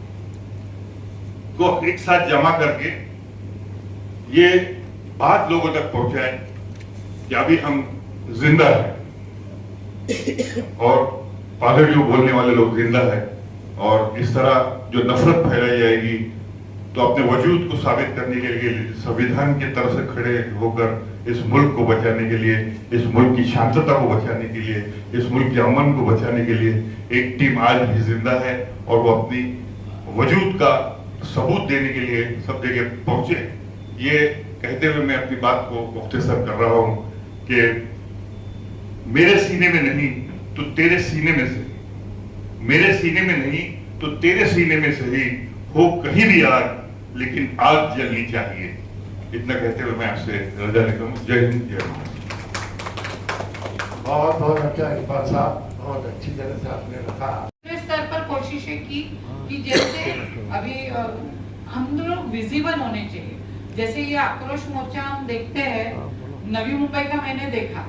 को एक साथ जमा करके ये बात लोगों तक पहुंचाए कि अभी हम जिंदा हैं और पादरियों बोलने वाले लोग जिंदा है, और इस तरह जो नफरत फैलाई जाएगी तो अपने वजूद को साबित करने के लिए संविधान की तरफ से खड़े होकर इस मुल्क को बचाने के लिए, इस मुल्क की शांतता को बचाने के लिए, इस मुल्क के अमन को बचाने के लिए एक टीम आज भी जिंदा है और वो अपनी वजूद का सबूत देने के लिए सब जगह पहुंचे। ये कहते हुए मैं अपनी बात को मुख्तसर कर रहा हूं कि मेरे सीने में नहीं तो तेरे सीने में से, मेरे सीने में नहीं तो तेरे सीने में से ही हो कहीं भी आग, लेकिन आग जलनी चाहिए। इतना कहते हुए मैं आपसे रजा लेता हूँ। जय हिंद, जय भारत। बहुत बहुत अच्छा इकबाल साहब, बहुत अच्छी तरह से आपने रखा। स्तर पर कोशिशें की कि जैसे अभी हम लोग विजिबल होने चाहिए। जैसे ये आक्रोश मोर्चा हम देखते हैं, नवी मुंबई का मैंने देखा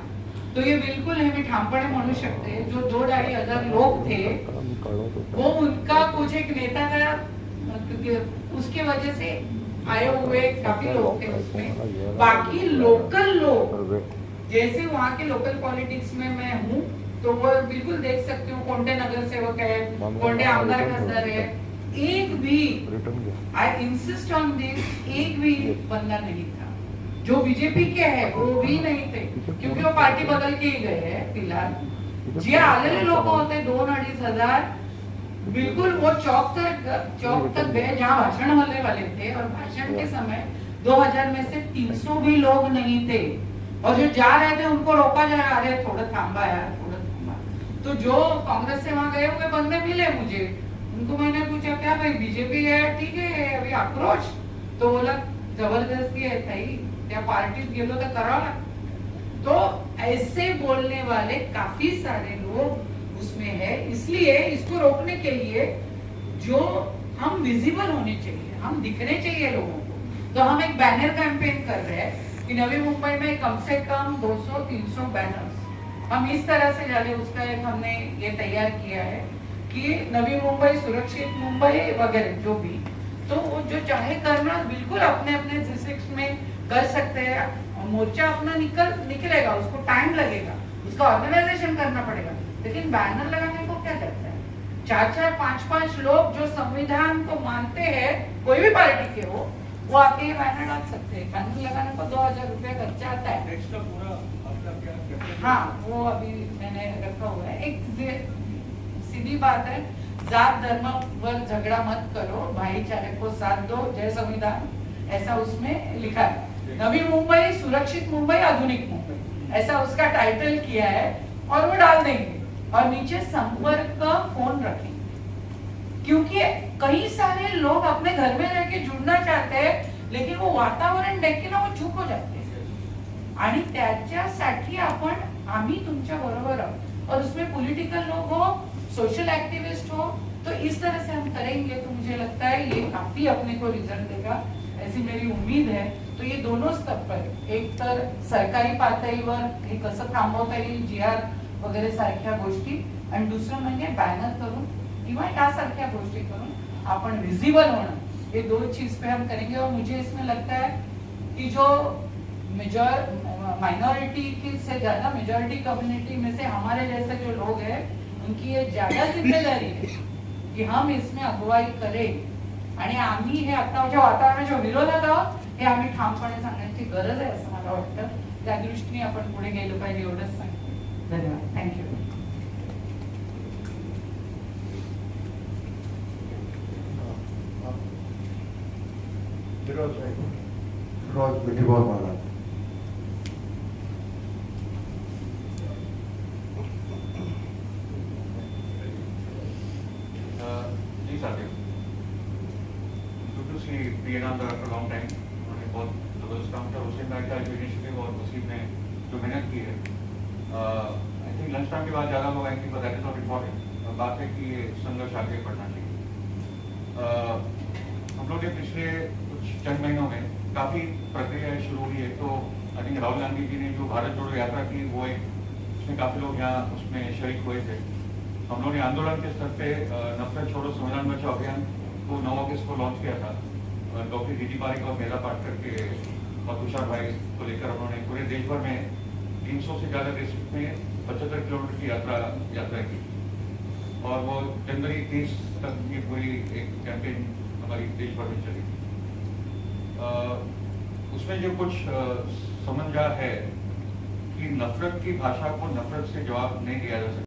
तो ये बिल्कुल है, ठामपणे म्हणू शकते, जो 2,500 लोग थे वो उनका कुछ एक नेता था, उसके वजह से आए हुए काफी लोग थे उसमें। बाकी लोकल लोग, जैसे वहाँ के लोकल पॉलिटिक्स में मैं हूँ तो वो बिल्कुल देख सकती हूँ कोणते नगर सेवक है, कोणते आमदार खासदार है, एक भी, आई इंसिस्ट ऑन दिस, एक भी बंदा नहीं था। जो बीजेपी के है वो भी नहीं थे, क्योंकि वो पार्टी बदल के ही गए हैं फिलहाल। जे आलेले लोग होते 2-2.5 हजार, बिल्कुल वो चौक तक गए जहाँ भाषण होने वाले थे, और भाषण के समय 2000 में से 300 भी लोग नहीं थे, और जो जा रहे थे उनको रोका जा रहा है, थोड़ा थांबा यार, थोड़ा थांबा। तो जो कांग्रेस से वहां गए हुए बंदे मिले मुझे, उनको मैंने पूछा क्या भाई बीजेपी है, ठीक है अभी आक्रोश, तो बोला जबरदस्ती है ताई, त्या पार्टीत गेलो तर करावं लागतं। तो ऐसे बोलने वाले काफी सारे लोग उसमें है, इसलिए इसको रोकने के लिए जो हम विजिबल होने चाहिए, हम दिखने चाहिए लोगों को। तो हम एक बैनर कैंपेन कर रहे हैं कि नवी मुंबई में कम से कम 200-300 बैनर्स हम इस तरह से डाले। उसका एक हमने ये तैयार किया है कि नवी मुंबई, सुरक्षित मुंबई वगैरह जो भी, तो वो जो चाहे करना बिल्कुल अपने अपने डिस्ट्रिक्ट में कर सकते हैं। मोर्चा अपना निकलेगा, उसको टाइम लगेगा, उसका ऑर्गेनाइजेशन करना पड़ेगा, लेकिन बैनर लगाने को क्या करता है? 4-4, 5-5 लोग जो संविधान को मानते हैं, कोई भी पार्टी के हो, वो आके बैनर डाल सकते हैं। बैनर लगाने को 2000 रुपया खर्चा आता है। हाँ, वो अभी मैंने रखा हुआ है। एक सीधी बात है, जात धर्म पर झगड़ा मत करो, भाईचारे को साथ दो, जय संविधान, ऐसा उसमें लिखा है। नवी मुंबई, सुरक्षित मुंबई, आधुनिक मुंबई, ऐसा उसका टाइटल किया है, और वो डाल देंगे, और नीचे संपर्क का फोन रखेंगे, क्योंकि कई सारे लोग अपने घर में रह के जुड़ना चाहते हैं, लेकिन वो वातावरण देख के ना वो चूक हो जाते हैं। आणि त्याच्यासाठी आपण आम्ही तुमच्या बरोबर आहोत, और उसमें पॉलिटिकल लोग हो, सोशल एक्टिविस्ट हो, तो इस तरह से हम करेंगे तो मुझे लगता है ये काफी अपने को रिजल्ट देगा, ऐसी मेरी उम्मीद है। तो ये दोनों स्तर पर, एक तर सरकारी पातळीवर हे कसं थांबवता येईल, GR वगैरे सारख्या गोष्टी, आणि दुसरं म्हणजे बॅनर करून किंवा यासारख्या गोष्टी करून आपण विजिबल होणं, ये 2 चीज पे हम करेंगे। और मुझे इसमें लगता है कि जो माइनॉरिटी की से ज्यादा मेजॉरिटी कम्युनिटी में से हमारे जैसे जो लोग हैं, उनकी ये ज्यादा जिम्मेदारी है की हम इसमें अगुवाई करें, आणि आम्ही हे आताच्या वातावरणाच्या विरोधात आहोत हे आम्ही ठामपणे सांगण्याची गरज आहे असं मला वाटतं। त्या दृष्टीने आपण पुढे गेलो पाहिजे, एवढंच सांगतो। धन्यवाद, थँक्यू। रोज मीठी बहुत माला। जी साथियों, good to see Priyanka after a long time। उन्होंने बहुत जबरदस्त काम किया, उसने मैं का इनिशिएटिव और उसी में जो मेहनत की है। आई थिंक लंच टाइम के बाद ज़्यादा लोग आएंगे, but that is not important. बात है कि ये संघर्ष आगे बढ़ना चाहिए। हम लोग ने पिछले कुछ चंद महीनों में काफ़ी प्रक्रिया शुरू हुई है। तो आई थिंक राहुल गांधी जी ने जो भारत जोड़ो यात्रा की, वो एक उसमें काफ़ी लोग यहाँ उसमें शरीक हुए थे। हम लोगों ने आंदोलन के स्तर पे नफरत छोड़ो संविधान बचाओ अभियान को 9 अगस्त को लॉन्च किया था। डॉक्टर डी पारिक और मेधा पाटकर के और तुषार भाई को लेकर उन्होंने पूरे देश भर में 300 से ज्यादा डिस्ट्रिक्ट में 75 किलोमीटर की यात्रा की और वो जनवरी 30 तक की पूरी एक कैंपेन हमारी देश भर में चली। उसमें जो कुछ समझा है कि नफरत की भाषा को नफरत से जवाब नहीं दिया जा सकता।